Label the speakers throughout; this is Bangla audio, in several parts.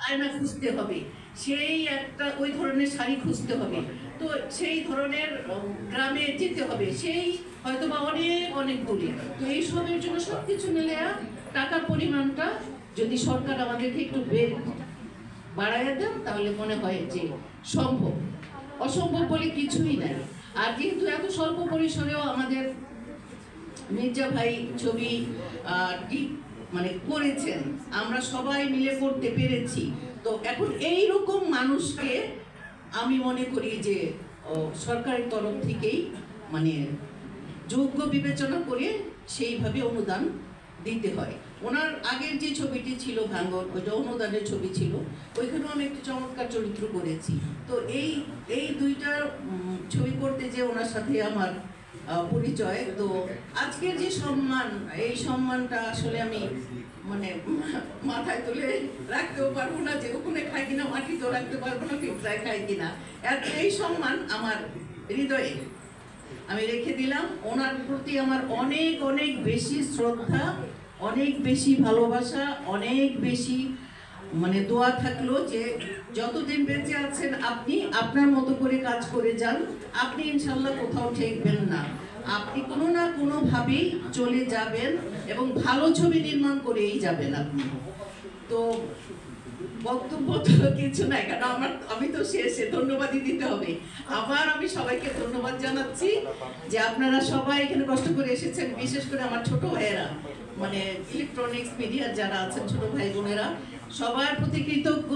Speaker 1: আয়না খুঁজতে হবে, সেই একটা ওই ধরনের শাড়ি খুঁজতে হবে, তো সেই ধরনের গ্রামে যেতে হবে, সেই হয়তো বা অনেক দূরে। তো এইসবের জন্য সব কিছু মিলে টাকার পরিমাণটা যদি সরকার আমাদেরকে একটু বাড়াইয়া দেন তাহলে মনে হয় যে সম্ভব। অসম্ভব বলে কিছুই নাই। আর যেহেতু এত স্বল্প পরিসরেও আমাদের মির্জা ভাই ছবি মানে করেছেন, আমরা সবাই মিলে করতে পেরেছি, তো এখন এইরকম মানুষকে আমি মনে করি যে সরকারের তরফ থেকেই মানে যোগ্য বিবেচনা করে সেইভাবে অনুদান দিতে হয়। ওনার আগের যে ছবিটি ছিল ভাঙ্গর, ওইটা অনুদানের ছবি ছিল, ওইখানেও আমি একটি চমৎকার চরিত্র করেছি। তো এই দুইটা ছবি করতে যে ওনার সাথে আমার পরিচয়, তো আজকের যে সম্মান, এই সম্মানটা আসলে আমি মানে মাথায় তুলে রাখতেও পারবো না, যে ওখানে খাই কিনা মাটিতেও রাখতে পারবো না, পিঁপড়ায় খাই কিনা, এই সম্মান আমার হৃদয়ে আমি রেখে দিলাম। ওনার প্রতি আমার অনেক বেশি শ্রদ্ধা, অনেক বেশি ভালোবাসা, অনেক বেশি মানে দোয়া থাকলো যে যতদিন বেঁচে আছেন আপনি আপনার মতো করে কাজ করে যান, আপনি ইনশাল্লাহ কোথাও ঠেকবেন না, আপনি কোনো না কোনো ভাবেই চলে যাবেন এবং ভালো ছবি নির্মাণ করেই যাবেন আপনি। তো বক্তব্য তো কিছু নাই, কারণ আমি তো শেষে ধন্যবাদই দিতে হবে। আবার আমি সবাইকে ধন্যবাদ জানাচ্ছি যে আপনারা সবাই এখানে কষ্ট করে এসেছেন, বিশেষ করে আমার ছোট ভাইয়েরা, মানে ইলেকট্রনিক্স মিডিয়ার যারা আছেন ছোট ভাই বোনেরা, সবার প্রতি কৃতজ্ঞ,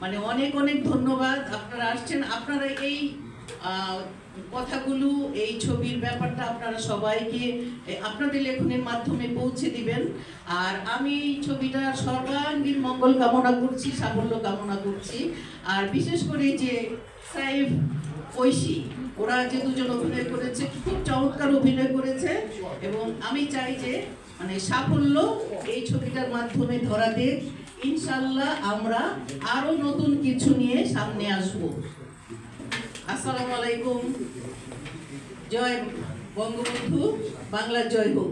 Speaker 1: মানে অনেক ধন্যবাদ। আপনারা আসছেন, আপনারা এই কথাগুলো, এই ছবির ব্যাপারটা আপনারা সবাইকে আপনাদের লেখনের মাধ্যমে পৌঁছে দিবেন। আর আমি ছবিটার সর্বাঙ্গীন মঙ্গল কামনা করছি, সাফল্য কামনা করছি। আর বিশেষ করে যে সাইফ, ঐশী, ওরা যে দুজন অভিনয় করেছে, খুব চমৎকার অভিনয় করেছে, এবং আমি চাই যে মানে সাফল্য এই ছবিটার মাধ্যমে ধরা দেখ, ইনশাল্লাহ আমরা আরো নতুন কিছু নিয়ে সামনে আসবো। আসসালামু আলাইকুম। জয় বঙ্গবন্ধু, বাংলা জয় হোক।